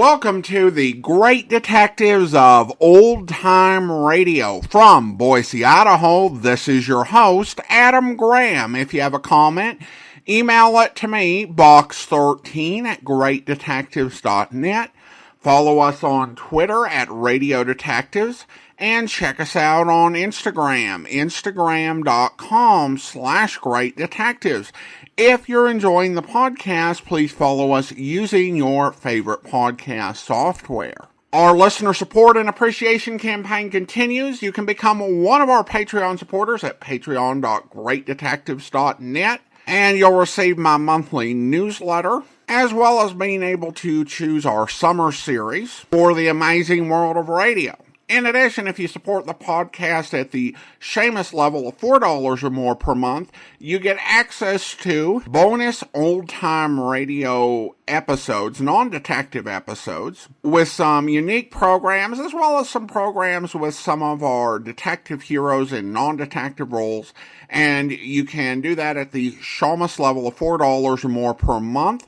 Welcome to the Great Detectives of Old Time Radio. From Boise, Idaho, this is your host, Adam Graham. If you have a comment, email it to me, box13@greatdetectives.net. Follow us on Twitter @Radio Detectives, and check us out on Instagram, instagram.com/Great Detectives. If you're enjoying the podcast, please follow us using your favorite podcast software. Our listener support and appreciation campaign continues. You can become one of our Patreon supporters at patreon.greatdetectives.net, and you'll receive my monthly newsletter, as well as being able to choose our summer series for the amazing world of radio. In addition, if you support the podcast at the Seamus level of $4 or more per month, you get access to bonus old-time radio episodes, non-detective episodes, with some unique programs, as well as some programs with some of our detective heroes in non-detective roles. And you can do that at the Seamus level of $4 or more per month.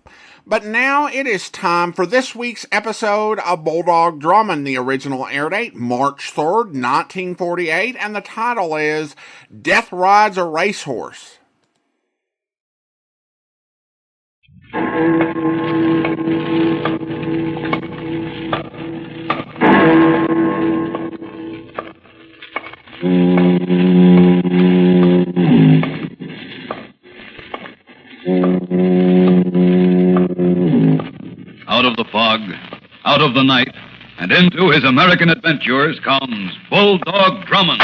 But now it is time for this week's episode of Bulldog Drummond. The original air date, March 3rd, 1948, and the title is Death Rides a Racehorse. Out of the fog, out of the night, and into his American adventures comes Bulldog Drummond.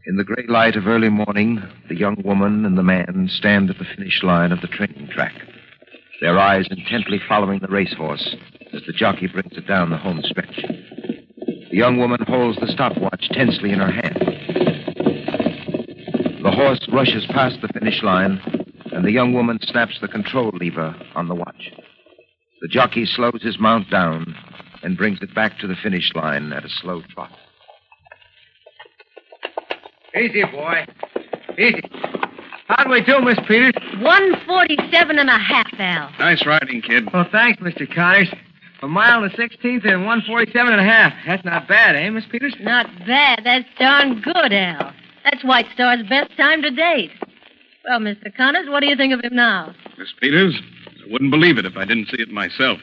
In the gray light of early morning, the young woman and the man stand at the finish line of the training track, their eyes intently following the racehorse as the jockey brings it down the home stretch. The young woman holds the stopwatch tensely in her hand. The horse rushes past the finish line, and the young woman snaps the control lever on the watch. The jockey slows his mount down and brings it back to the finish line at a slow trot. Easy, boy. Easy. How'd we do, Miss Peters? 147.5, Al. Nice riding, kid. Well, thanks, Mr. Connors. A mile and a 16th and 147.5. That's not bad, eh, Miss Peters? Not bad. That's darn good, Al. That's White Star's best time to date. Well, Mr. Connors, what do you think of him now? Miss Peters, I wouldn't believe it if I didn't see it myself.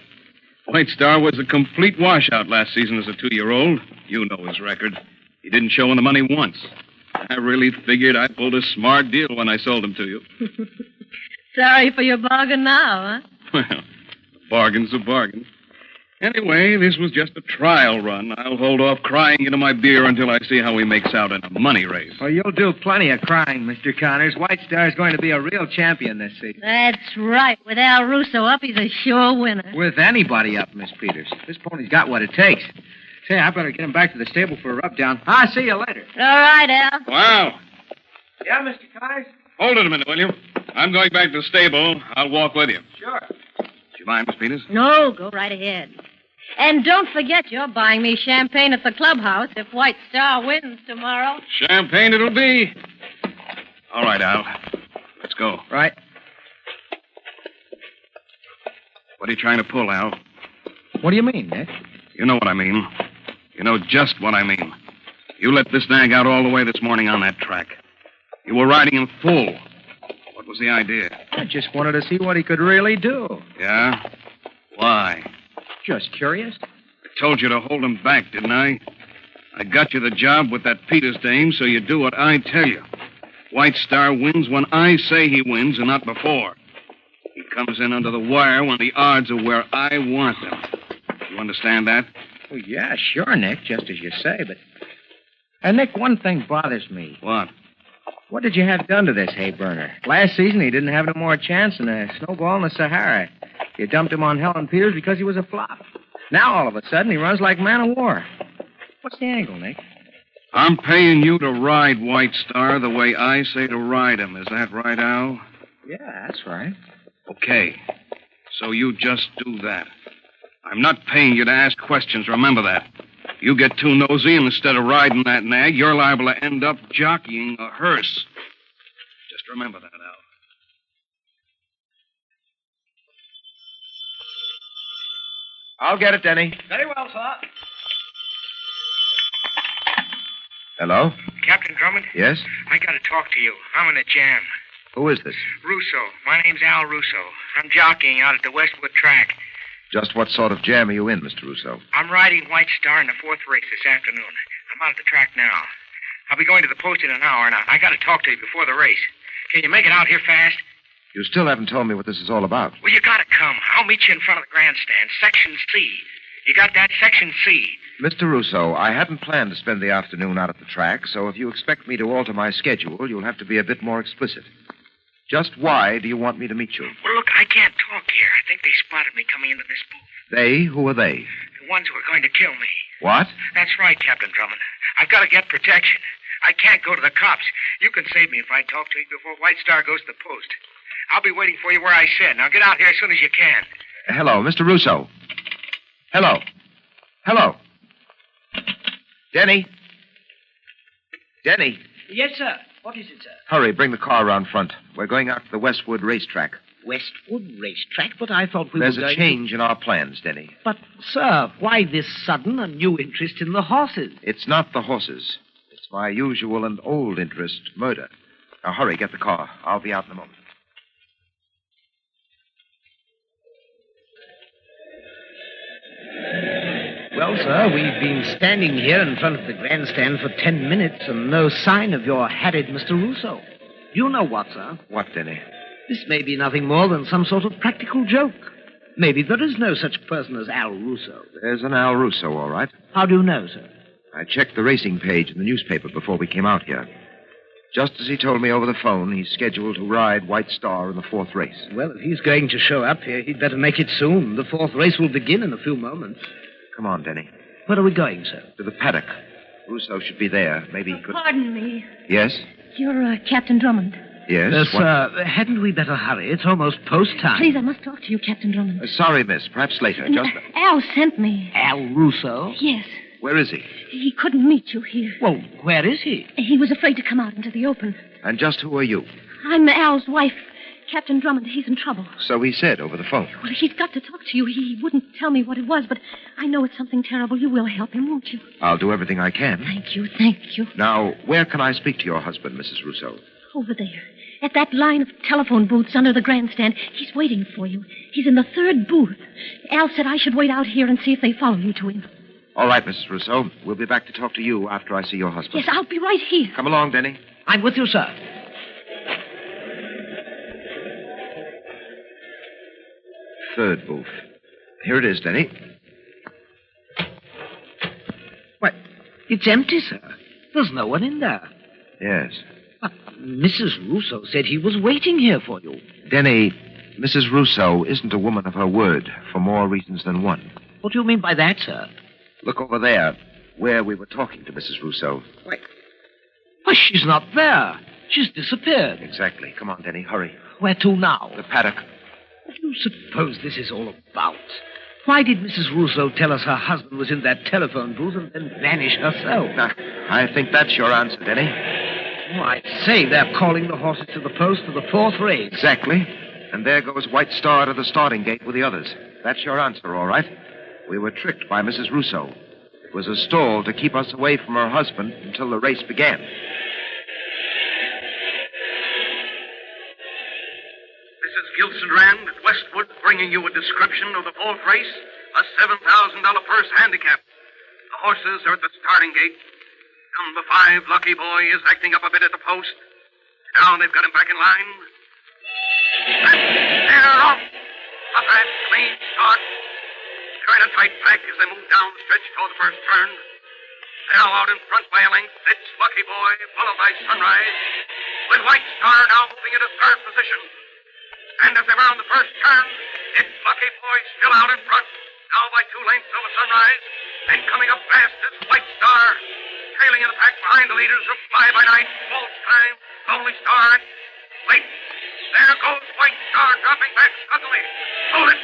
White Star was a complete washout last season as a 2-year-old. You know his record. He didn't show in the money once. I really figured I pulled a smart deal when I sold him to you. Sorry for your bargain now, huh? Well, a bargain's a bargain. Anyway, this was just a trial run. I'll hold off crying into my beer until I see how he makes out in a money race. Well, you'll do plenty of crying, Mr. Connors. White Star's going to be a real champion this season. That's right. With Al Russo up, he's a sure winner. With anybody up, Miss Peters. This pony's got what it takes. Say, I better get him back to the stable for a rub-down. I'll see you later. All right, Al. Wow. Yeah, Mr. Connors? Hold it a minute, will you? I'm going back to the stable. I'll walk with you. Sure. Do you mind, Miss Peters? No, go right ahead. And don't forget you're buying me champagne at the clubhouse if White Star wins tomorrow. Champagne it'll be. All right, Al. Let's go. Right. What are you trying to pull, Al? What do you mean, Nick? You know what I mean. You know just what I mean. You let this nag out all the way this morning on that track. You were riding him full. What was the idea? I just wanted to see what he could really do. Yeah? Why? Just curious. I told you to hold him back, didn't I? I got you the job with that Peters dame, so you do what I tell you. White Star wins when I say he wins and not before. He comes in under the wire when the odds are where I want them. You understand that? Well, yeah, sure, Nick, just as you say, but... Nick, one thing bothers me. What? What did you have done to this hay burner? Last season, he didn't have no more chance than a snowball in the Sahara. You dumped him on Helen Peters because he was a flop. Now, all of a sudden, he runs like man of war. What's the angle, Nick? I'm paying you to ride White Star the way I say to ride him. Is that right, Al? Yeah, that's right. Okay. So you just do that. I'm not paying you to ask questions, remember that. You get too nosy, and instead of riding that nag, you're liable to end up jockeying a hearse. Just remember that, Al. I'll get it, Denny. Very well, sir. Hello? Captain Drummond? Yes? I gotta talk to you. I'm in a jam. Who is this? Russo. My name's Al Russo. I'm jockeying out at the Westwood track. Just what sort of jam are you in, Mr. Russo? I'm riding White Star in the 4th race this afternoon. I'm out at the track now. I'll be going to the post in an hour, and I gotta talk to you before the race. Can you make it out here fast? You still haven't told me what this is all about. Well, you gotta come. I'll meet you in front of the grandstand, Section C. You got that? Section C. Mr. Russo, I hadn't planned to spend the afternoon out at the track, so if you expect me to alter my schedule, you'll have to be a bit more explicit. Just why do you want me to meet you? Well, look, I can't talk here. I think they spotted me coming into this booth. They? Who are they? The ones who are going to kill me. What? That's right, Captain Drummond. I've got to get protection. I can't go to the cops. You can save me if I talk to you before White Star goes to the post. I'll be waiting for you where I said. Now get out here as soon as you can. Hello, Mr. Russo. Hello. Hello. Denny. Denny. Yes, sir. What is it, sir? Hurry, bring the car around front. We're going out to the Westwood racetrack. Westwood racetrack? But I thought we There's were a going change in our plans, Denny. But, sir, why this sudden and new interest in the horses? It's not the horses. It's my usual and old interest, murder. Now, hurry, get the car. I'll be out in a moment. Well, sir, we've been standing here in front of the grandstand for 10 minutes and no sign of your harried Mr. Russo. You know what, sir? What, Denny? This may be nothing more than some sort of practical joke. Maybe there is no such person as Al Russo. There's an Al Russo, all right. How do you know, sir? I checked the racing page in the newspaper before we came out here. Just as he told me over the phone, he's scheduled to ride White Star in the 4th race. Well, if he's going to show up here, he'd better make it soon. The 4th race will begin in a few moments. Come on, Denny. Where are we going, sir? To the paddock. Russo should be there. Maybe he could... Pardon me. Yes? You're Captain Drummond. Yes? Sir, hadn't we better hurry? It's almost post time. Please, I must talk to you, Captain Drummond. Sorry, miss. Perhaps later. Just... Al sent me. Al Russo? Yes. Where is he? He couldn't meet you here. Well, where is he? He was afraid to come out into the open. And just who are you? I'm Al's wife, Captain Drummond. He's in trouble. So he said over the phone. Well, he's got to talk to you. He wouldn't tell me what it was, but I know it's something terrible. You will help him, won't you? I'll do everything I can. Thank you, thank you. Now, where can I speak to your husband, Mrs. Russo? Over there. At that line of telephone booths under the grandstand. He's waiting for you. He's in the 3rd booth. Al said I should wait out here and see if they follow you to him. All right, Mrs. Russo. We'll be back to talk to you after I see your husband. Yes, I'll be right here. Come along, Denny. I'm with you, sir. Third booth. Here it is, Denny. What? It's empty, sir. There's no one in there. Yes. But Mrs. Russo said he was waiting here for you. Denny, Mrs. Russo isn't a woman of her word for more reasons than one. What do you mean by that, sir? Look over there, where we were talking to Mrs. Russo. Why, she's not there. She's disappeared. Exactly. Come on, Denny, hurry. Where to now? The paddock. What do you suppose this is all about? Why did Mrs. Russo tell us her husband was in that telephone booth and then vanish herself? Now, I think that's your answer, Denny. Oh, I say, they're calling the horses to the post for the 4th race. Exactly. And there goes White Star to the starting gate with the others. That's your answer, all right. We were tricked by Mrs. Russo. It was a stall to keep us away from her husband until the race began. Mrs. Gilson Rand at Westwood bringing you a description of the 4th race, a $7,000 purse handicap. The horses are at the starting gate. Number 5, Lucky Boy, is acting up a bit at the post. Now they've got him back in line. And they're off. A fast, clean start. Trying to fight back as they move down the stretch toward the first turn. Now out in front by a length, it's Lucky Boy, followed by Sunrise, with White Star now moving into 3rd position. And as they round the first turn, it's Lucky Boy still out in front, now by 2 lengths over Sunrise, and coming up fast is White Star, trailing in the pack behind the leaders of Fly by Night, False Time, Lonely Star, and wait. There goes White Star dropping back suddenly. Hold it!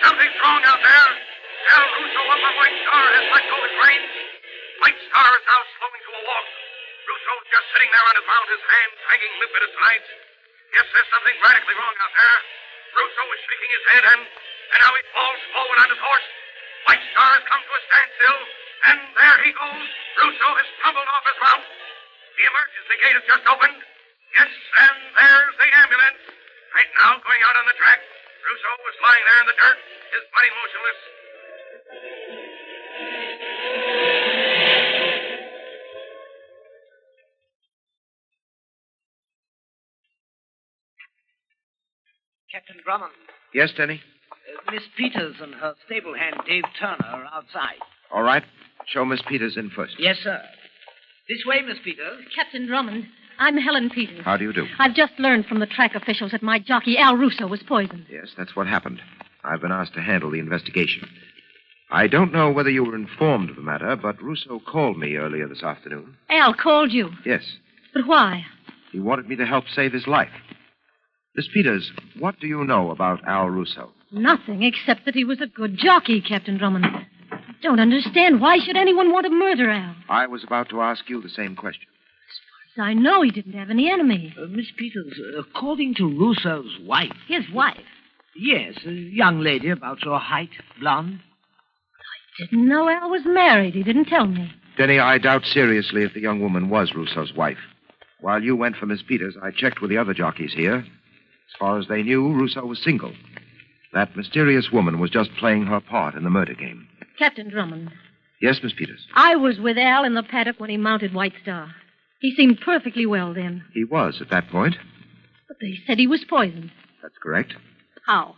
Something's wrong out there. Tell Russo up on White Star has let go his reins. White Star is now slowing to a walk. Russo's just sitting there on the ground, his hands hanging limp at his sides. Yes, there's something radically wrong out there. Russo is shaking his head, and now he falls forward on his horse. White Star has come to a standstill, and there he goes. Russo has tumbled off his mount. The emergency gate has just opened. Yes, and there's the ambulance. Right now, going out on the track. Russo was lying there in the dirt, his body motionless. Captain Drummond. Yes, Denny? Miss Peters and her stable hand, Dave Turner, are outside. All right. Show Miss Peters in first. Yes, sir. This way, Miss Peters. Captain Drummond, I'm Helen Peters. How do you do? I've just learned from the track officials that my jockey, Al Russo, was poisoned. Yes, that's what happened. I've been asked to handle the investigation. I don't know whether you were informed of the matter, but Russo called me earlier this afternoon. Al called you. Yes. But why? He wanted me to help save his life. Miss Peters, what do you know about Al Russo? Nothing, except that he was a good jockey, Captain Drummond. I don't understand. Why should anyone want to murder Al? I was about to ask you the same question. As I know, he didn't have any enemy. Miss Peters, according to Russo's wife. His wife? Yes, a young lady about your height, blonde. Didn't know Al was married. He didn't tell me. Denny, I doubt seriously if the young woman was Russo's wife. While you went for Miss Peters, I checked with the other jockeys here. As far as they knew, Russo was single. That mysterious woman was just playing her part in the murder game. Captain Drummond. Yes, Miss Peters? I was with Al in the paddock when he mounted White Star. He seemed perfectly well then. He was at that point. But they said he was poisoned. That's correct. How?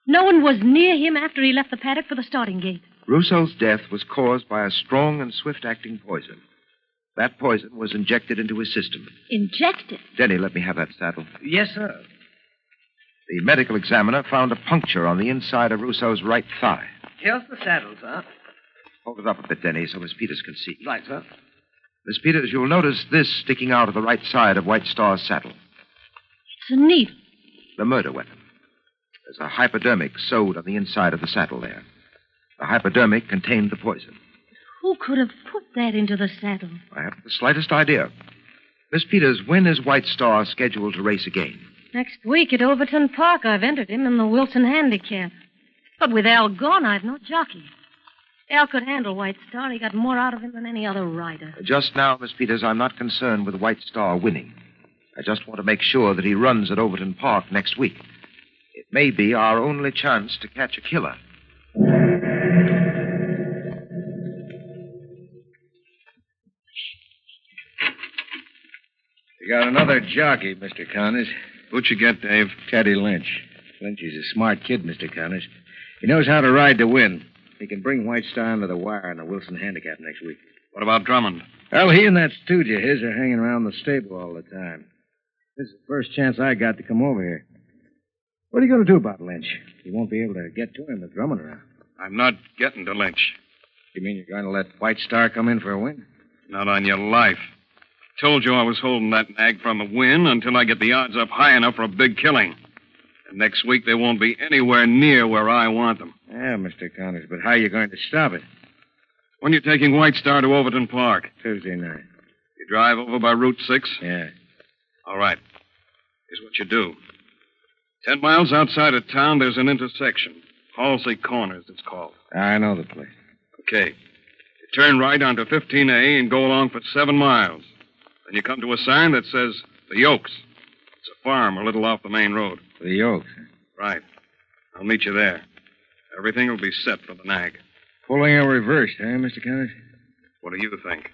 No one was near him after he left the paddock for the starting gate. Russo's death was caused by a strong and swift-acting poison. That poison was injected into his system. Injected? Denny, let me have that saddle. Yes, sir. The medical examiner found a puncture on the inside of Russo's right thigh. Here's the saddle, sir. Hold it up a bit, Denny, so Miss Peters can see. Right, sir. Miss Peters, you'll notice this sticking out of the right side of White Star's saddle. It's a needle. The murder weapon. There's a hypodermic sewed on the inside of the saddle there. The hypodermic contained the poison. Who could have put that into the saddle? I haven't the slightest idea. Miss Peters, when is White Star scheduled to race again? Next week at Overton Park, I've entered him in the Wilson Handicap. But with Al gone, I've no jockey. Al could handle White Star. He got more out of him than any other rider. Just now, Miss Peters, I'm not concerned with White Star winning. I just want to make sure that he runs at Overton Park next week. It may be our only chance to catch a killer. You got another jockey, Mr. Connors. Who'd you get, Dave? Teddy Lynch. Lynch is a smart kid, Mr. Connors. He knows how to ride to win. He can bring White Star under the wire in the Wilson Handicap next week. What about Drummond? Well, he and that stooge of his are hanging around the stable all the time. This is the first chance I got to come over here. What are you going to do about Lynch? You won't be able to get to him with Drummond around. I'm not getting to Lynch. You mean you're going to let White Star come in for a win? Not on your life. Told you I was holding that nag from a win until I get the odds up high enough for a big killing. And next week they won't be anywhere near where I want them. Yeah, Mr. Connors, but how are you going to stop it? When you taking White Star to Overton Park? Tuesday night. You drive over by Route 6? Yeah. All right. Here's what you do. 10 miles outside of town, there's an intersection. Halsey Corners, it's called. I know the place. Okay. You turn right onto 15A and go along for 7 miles. Then you come to a sign that says The Yokes. It's a farm a little off the main road. The Yokes? Right. I'll meet you there. Everything will be set for the nag. Pulling a reverse, huh, Mr. Connors? What do you think?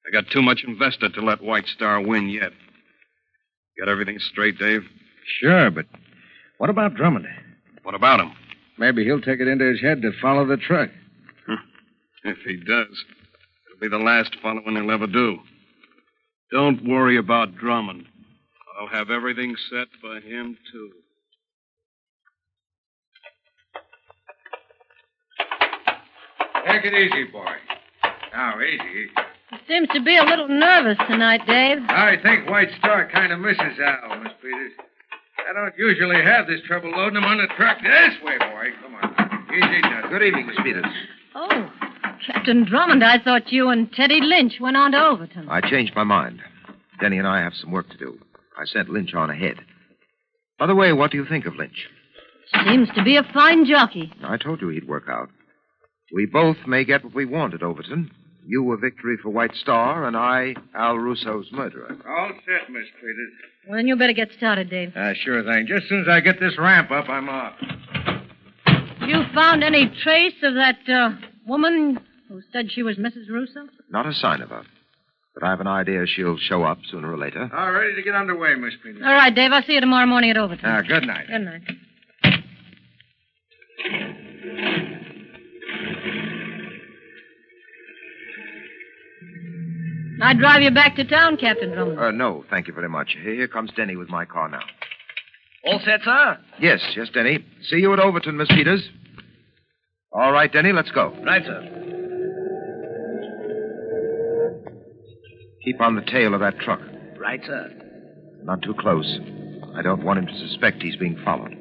I got too much invested to let White Star win yet. Got everything straight, Dave? Sure, but what about Drummond? What about him? Maybe he'll take it into his head to follow the truck. If he does, it'll be the last following he'll ever do. Don't worry about Drummond. I'll have everything set for him, too. Take it easy, boy. Now, easy. He seems to be a little nervous tonight, Dave. I think White Star kind of misses Al, Miss Peters. I don't usually have this trouble loading them on the truck this way, boy. Come on. Easy now. Good evening, Miss Peters. Oh, Captain Drummond, I thought you and Teddy Lynch went on to Overton. I changed my mind. Denny and I have some work to do. I sent Lynch on ahead. By the way, what do you think of Lynch? Seems to be a fine jockey. I told you he'd work out. We both may get what we want at Overton. You a victory for White Star, and I, Al Russo's murderer. All set, Miss Peters. Well, then you better get started, Dave. Sure thing. Just as soon as I get this ramp up, I'm off. You found any trace of that woman who said she was Mrs. Russo? Not a sign of her. But I have an idea she'll show up sooner or later. All ready to get underway, Miss Peters. All right, Dave. I'll see you tomorrow morning at Overton. Good night. Good night. I'd drive you back to town, Captain Drummond. No, thank you very much. Here comes Denny with my car now. All set, sir? Yes, Denny. See you at Overton, Miss Peters. All right, Denny, let's go. Right, sir. Keep on the tail of that truck. Right, sir. Not too close. I don't want him to suspect he's being followed.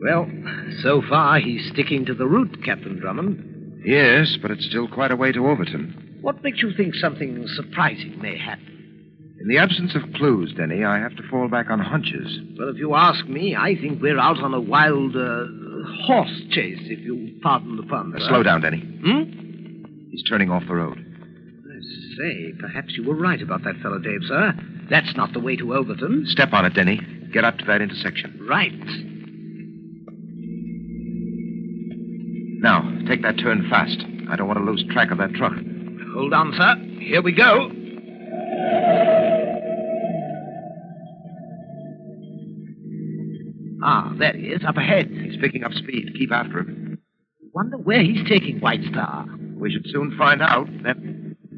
Well, so far he's sticking to the route, Captain Drummond. Yes, but it's still quite a way to Overton. What makes you think something surprising may happen? In the absence of clues, Denny, I have to fall back on hunches. Well, if you ask me, I think we're out on a wild horse chase, if you pardon the pun. Slow down, Denny. Hmm? He's turning off the road. I say, perhaps you were right about that fellow, Dave, sir. That's not the way to Overton. Step on it, Denny. Get up to that intersection. Right. Now, take that turn fast. I don't want to lose track of that truck. Hold on, sir. Here we go. Ah, there he is, up ahead. He's picking up speed. Keep after him. Wonder where he's taking White Star. We should soon find out.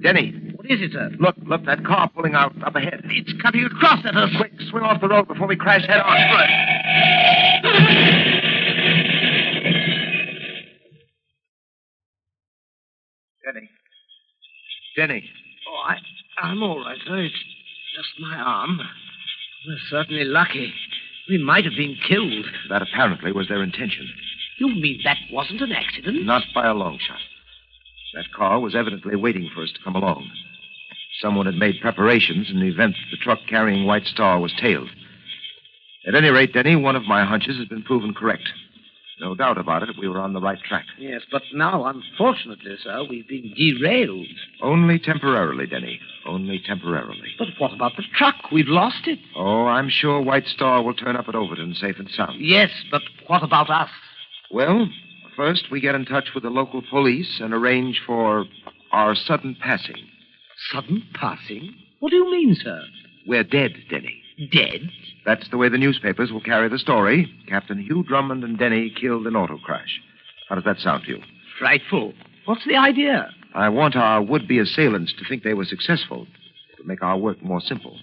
Denny. What is it, sir? Look, that car pulling out up ahead. It's cutting across at us. Quick, swing off the road before we crash head on. Denny. Oh, I'm all right, sir. It's just my arm. We're certainly lucky. We might have been killed. That apparently was their intention. You mean that wasn't an accident? Not by a long shot. That car was evidently waiting for us to come along. Someone had made preparations in the event that the truck carrying White Star was tailed. At any rate, Denny, one of my hunches has been proven correct. No doubt about it, we were on the right track. Yes, but now, unfortunately, sir, we've been derailed. Only temporarily, Denny. Only temporarily. But what about the truck? We've lost it. Oh, I'm sure White Star will turn up at Overton safe and sound. Yes, but what about us? Well, first we get in touch with the local police and arrange for our sudden passing. Sudden passing? What do you mean, sir? We're dead, Denny. Dead? That's the way the newspapers will carry the story. Captain Hugh Drummond and Denny killed in auto crash. How does that sound to you? Frightful. What's the idea? I want our would-be assailants to think they were successful. It would make our work more simple.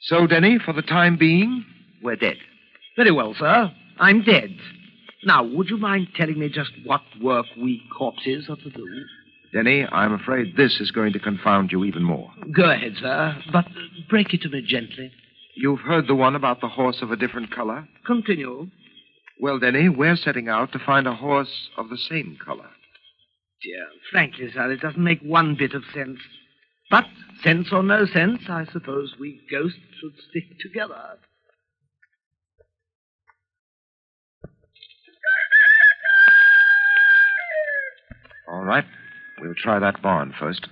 So, Denny, for the time being, we're dead. Very well, sir. I'm dead. Now, would you mind telling me just what work we corpses are to do? Denny, I'm afraid this is going to confound you even more. Go ahead, sir, but break it to me gently. You've heard the one about the horse of a different color? Continue. Well, Denny, we're setting out to find a horse of the same color. Dear, frankly, sir, it doesn't make one bit of sense. But, sense or no sense, I suppose we ghosts should stick together. All right. We'll try that barn first.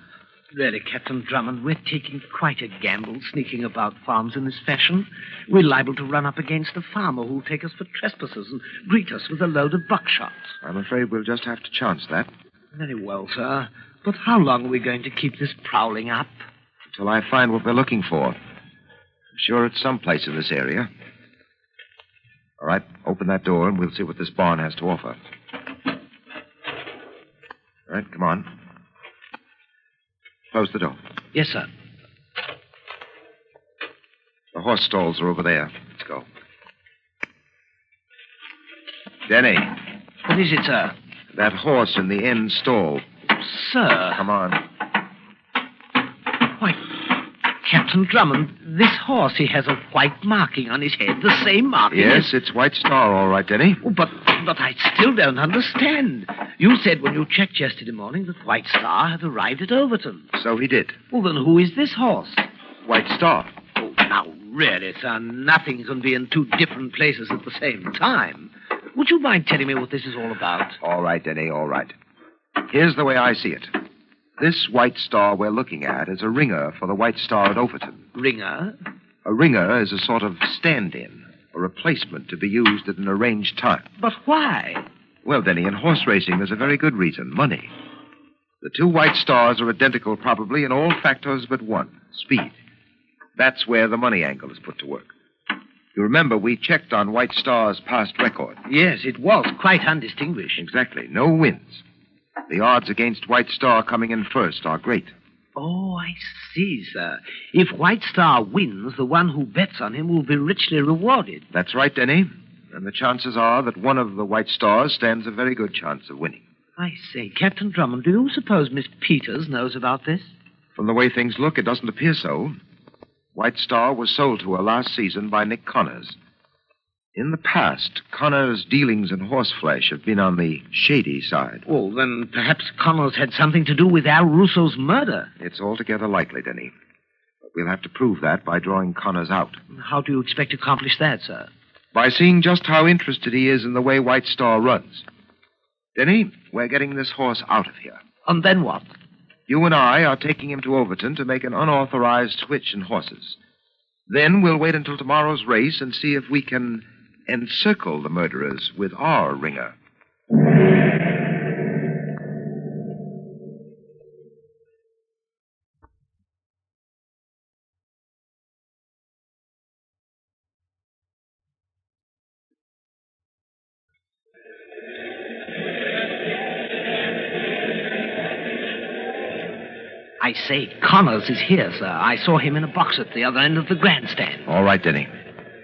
Really, Captain Drummond, we're taking quite a gamble sneaking about farms in this fashion. We're liable to run up against a farmer who'll take us for trespassers and greet us with a load of buckshot. I'm afraid we'll just have to chance that. Very well, sir. But how long are we going to keep this prowling up? Until I find what we're looking for. I'm sure it's someplace in this area. All right, open that door and we'll see what this barn has to offer. All right, come on. Close the door. Yes, sir. The horse stalls are over there. Let's go. Denny. What is it, sir? That horse in the end stall. Sir. Come on. Why, Captain Drummond, this horse, he has a white marking on his head, the same marking Yes, it's White Star, all right, Denny. Oh, but I still don't understand. You said when you checked yesterday morning that White Star had arrived at Overton. So he did. Well, then who is this horse? White Star. Oh, now, really, sir, nothing can be in two different places at the same time. Would you mind telling me what this is all about? All right, Denny, all right. Here's the way I see it. This White Star we're looking at is a ringer for the White Star at Overton. Ringer? A ringer is a sort of stand-in, a replacement to be used at an arranged time. But why? Well, Denny, in horse racing, there's a very good reason, money. The two White Stars are identical, probably, in all factors but one, speed. That's where the money angle is put to work. You remember, we checked on White Star's past record. Yes, it was quite undistinguished. Exactly. No wins. The odds against White Star coming in first are great. Oh, I see, sir. If White Star wins, the one who bets on him will be richly rewarded. That's right, Denny. And the chances are that one of the White Stars stands a very good chance of winning. I say, Captain Drummond, do you suppose Miss Peters knows about this? From the way things look, it doesn't appear so. White Star was sold to her last season by Nick Connors. In the past, Connors' dealings in horseflesh have been on the shady side. Oh, then perhaps Connors had something to do with Al Russo's murder. It's altogether likely, Denny. But we'll have to prove that by drawing Connors out. How do you expect to accomplish that, sir? By seeing just how interested he is in the way White Star runs. Denny, we're getting this horse out of here. And then what? You and I are taking him to Overton to make an unauthorized switch in horses. Then we'll wait until tomorrow's race and see if we can encircle the murderers with our ringer. I say, Connors is here, sir. I saw him in a box at the other end of the grandstand. All right, Denny.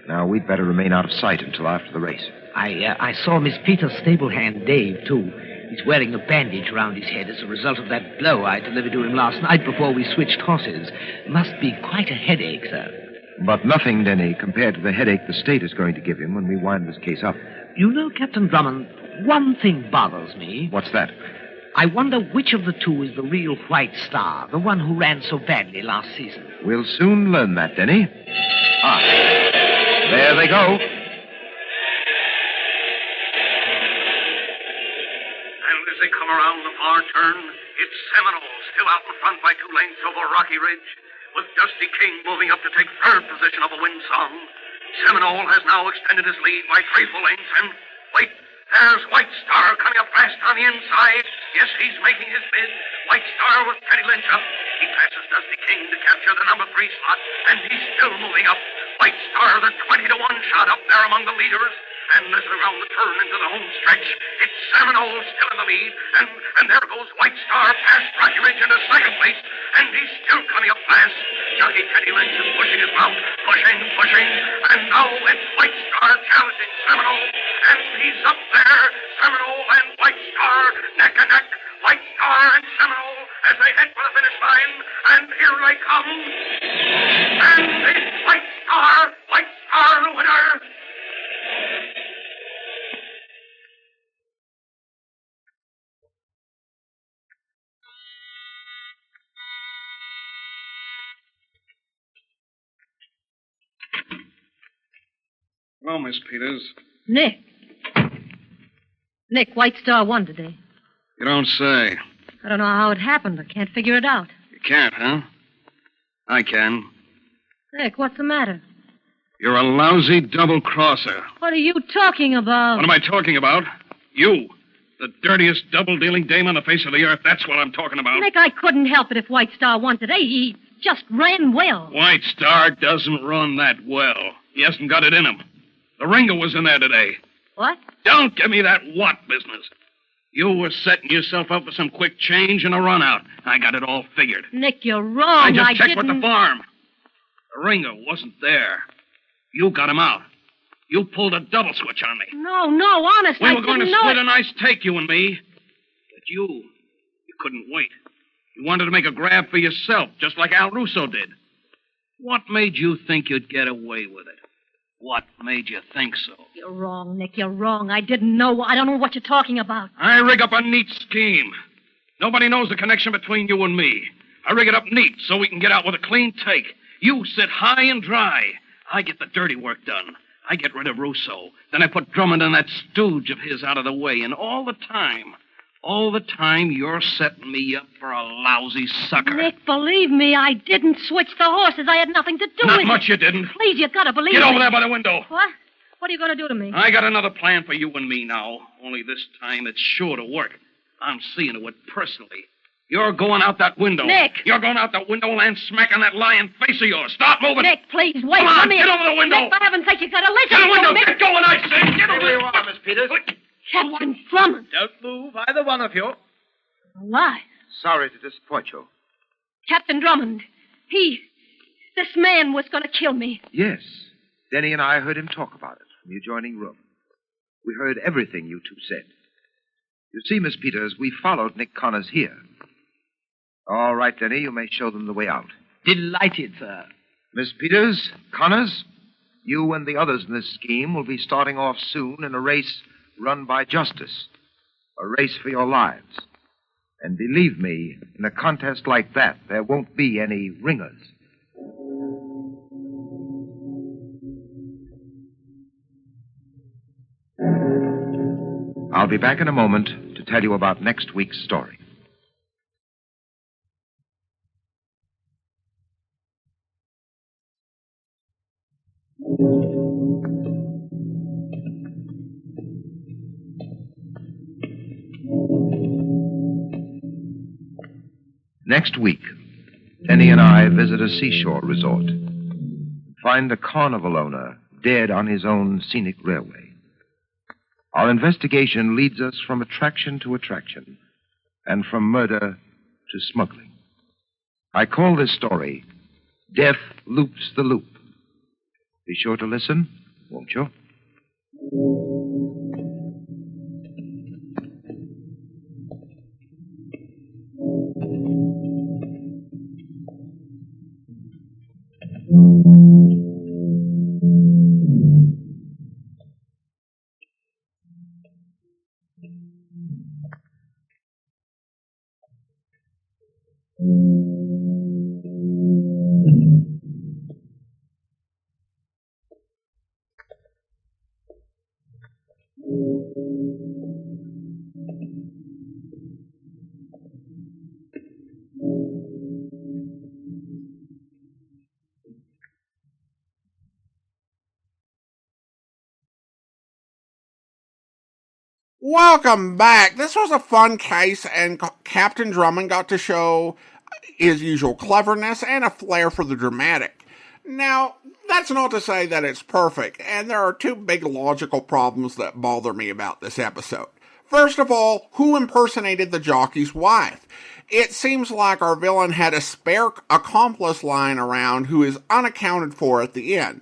Now, we'd better remain out of sight until after the race. I saw Miss Peters' stable hand, Dave, too. He's wearing a bandage around his head as a result of that blow I delivered to him last night before we switched horses. Must be quite a headache, sir. But nothing, Denny, compared to the headache the state is going to give him when we wind this case up. You know, Captain Drummond, one thing bothers me. What's that? I wonder which of the two is the real White Star, the one who ran so badly last season. We'll soon learn that, Denny. Ah, there they go. And as they come around the far turn, it's Seminole still out in front by 2 lengths over Rocky Ridge, with Dusty King moving up to take third position of a win song. Seminole has now extended his lead by 3 full lengths, and wait, there's White Star coming up fast on the inside. Yes, he's making his bid. White Star with Teddy Lynch up. He passes Dusty King to capture the number 3 slot, and he's still moving up. White Star, the 20-1 shot up there among the leaders. And as around the turn into the home stretch, it's Seminole still in the lead. And there goes White Star past Rocky Ridge into second place. And he's still coming up fast. Jockey Teddy Lynch is pushing his mount. Pushing. And now it's White Star challenging Seminole. And he's up there. Seminole and White Star neck and neck. White Star and Seminole as they head for the finish line. And here they come. And it's White Star the winner. Well, Miss Peters. Nick, White Star won today. You don't say. I don't know how it happened. I can't figure it out. You can't, huh? I can. Nick, what's the matter? You're a lousy double-crosser. What are you talking about? What am I talking about? You. The dirtiest double-dealing dame on the face of the earth. That's what I'm talking about. Nick, I couldn't help it if White Star won today. He just ran well. White Star doesn't run that well. He hasn't got it in him. The ringer was in there today. What? Don't give me that what business. You were setting yourself up for some quick change and a run out. I got it all figured. Nick, you're wrong. I just checked didn't... with the farm. The ringer wasn't there. You got him out. You pulled a double switch on me. No, honest, We I were going to didn't know split it. a nice take, you and me. But you couldn't wait. You wanted to make a grab for yourself, just like Al Russo did. What made you think you'd get away with it? What made you think so? You're wrong, Nick. You're wrong. I didn't know. I don't know what you're talking about. I rig up a neat scheme. Nobody knows the connection between you and me. I rig it up neat so we can get out with a clean take. You sit high and dry. I get the dirty work done. I get rid of Russo. Then I put Drummond and that stooge of his out of the way. And all the time, you're setting me up for a lousy sucker. Nick, believe me, I didn't switch the horses. I had nothing to do with it. Not much you didn't. Please, you gotta believe me. Get over there by the window. What? What are you gonna do to me? I got another plan for you and me now. Only this time it's sure to work. I'm seeing to it personally. You're going out that window. Nick! You're going out that window and smacking that lying face of yours. Stop moving. Nick, please, wait. Come on, Let me... get over the window. Nick, for heaven's sake, you gotta listen. Get the window. Nick. Get going, I say. Get over Here there. you are, Miss Peters. Captain Drummond. Don't move, either one of you. Alive. Sorry to disappoint you. Captain Drummond. This man was gonna kill me. Yes. Denny and I heard him talk about it from the adjoining room. We heard everything you two said. You see, Miss Peters, we followed Nick Connors here. All right, Denny, you may show them the way out. Delighted, sir. Miss Peters, Connors, you and the others in this scheme will be starting off soon in a race run by justice. A race for your lives. And believe me, in a contest like that, there won't be any ringers. I'll be back in a moment to tell you about next week's story. Next week, Denny and I visit a seashore resort. Find the carnival owner dead on his own scenic railway. Our investigation leads us from attraction to attraction and from murder to smuggling. I call this story Death Loops the Loop. Be sure to listen, won't you? Welcome back. This was a fun case, and Captain Drummond got to show his usual cleverness and a flair for the dramatic. Now, that's not to say that it's perfect, and there are two big logical problems that bother me about this episode. First of all, who impersonated the jockey's wife? It seems like our villain had a spare accomplice lying around who is unaccounted for at the end.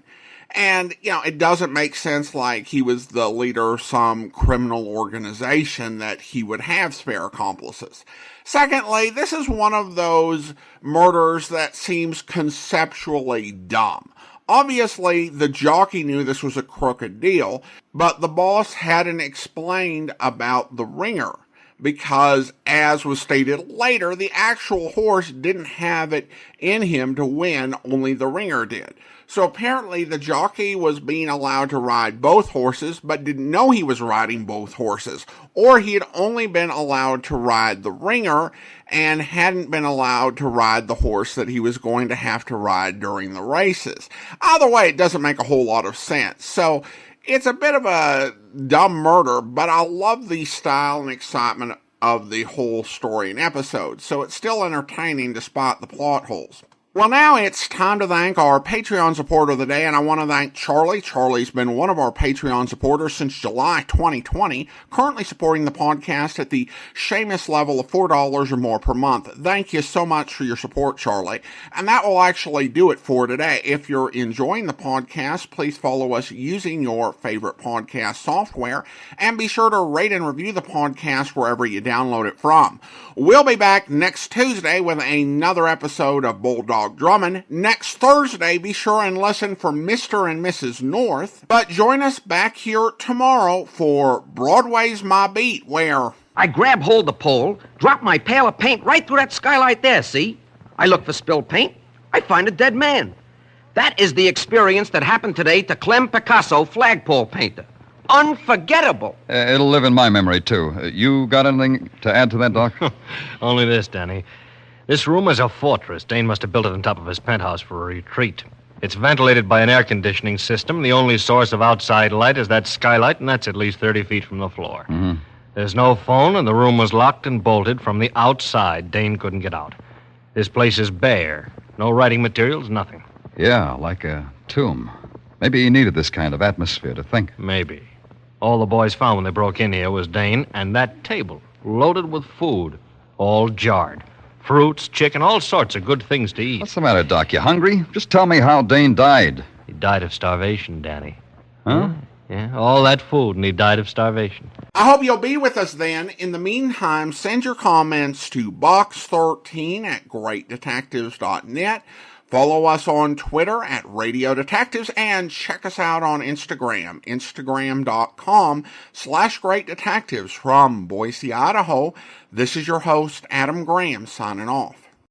And, it doesn't make sense like he was the leader of some criminal organization that he would have spare accomplices. Secondly, this is one of those murders that seems conceptually dumb. Obviously, the jockey knew this was a crooked deal, but the boss hadn't explained about the ringer. Because, as was stated later, the actual horse didn't have it in him to win, only the ringer did. So apparently the jockey was being allowed to ride both horses, but didn't know he was riding both horses. Or he had only been allowed to ride the ringer and hadn't been allowed to ride the horse that he was going to have to ride during the races. Either way, it doesn't make a whole lot of sense. So it's a bit of a dumb murder, but I love the style and excitement of the whole story and episode, so it's still entertaining despite the plot holes. Well, now it's time to thank our Patreon supporter of the day, and I want to thank Charlie. Charlie's been one of our Patreon supporters since July 2020, currently supporting the podcast at the Seamus level of $4 or more per month. Thank you so much for your support, Charlie. And that will actually do it for today. If you're enjoying the podcast, please follow us using your favorite podcast software, and be sure to rate and review the podcast wherever you download it from. We'll be back next Tuesday with another episode of Bulldog Drummond. Next Thursday, be sure and listen for Mr. and Mrs. North. But join us back here tomorrow for Broadway's My Beat, where I grab hold of the pole, drop my pail of paint right through that skylight there, see? I look for spilled paint. I find a dead man. That is the experience that happened today to Clem Picasso, flagpole painter. Unforgettable. It'll live in my memory, too. You got anything to add to that, Doc? Only this, Denny. This room is a fortress. Dane must have built it on top of his penthouse for a retreat. It's ventilated by an air conditioning system. The only source of outside light is that skylight, and that's at least 30 feet from the floor. Mm-hmm. There's no phone, and the room was locked and bolted from the outside. Dane couldn't get out. This place is bare. No writing materials, nothing. Yeah, like a tomb. Maybe he needed this kind of atmosphere to think. Maybe. All the boys found when they broke in here was Dane and that table, loaded with food, all jarred. Fruits, chicken, all sorts of good things to eat. What's the matter, Doc? You hungry? Just tell me how Dane died. He died of starvation, Danny. Huh? Yeah, all that food, and he died of starvation. I hope you'll be with us then. In the meantime, send your comments to box13@greatdetectives.net. Follow us on Twitter at Radio Detectives, and check us out on Instagram, instagram.com/Great Detectives. From Boise, Idaho, this is your host, Adam Graham, signing off.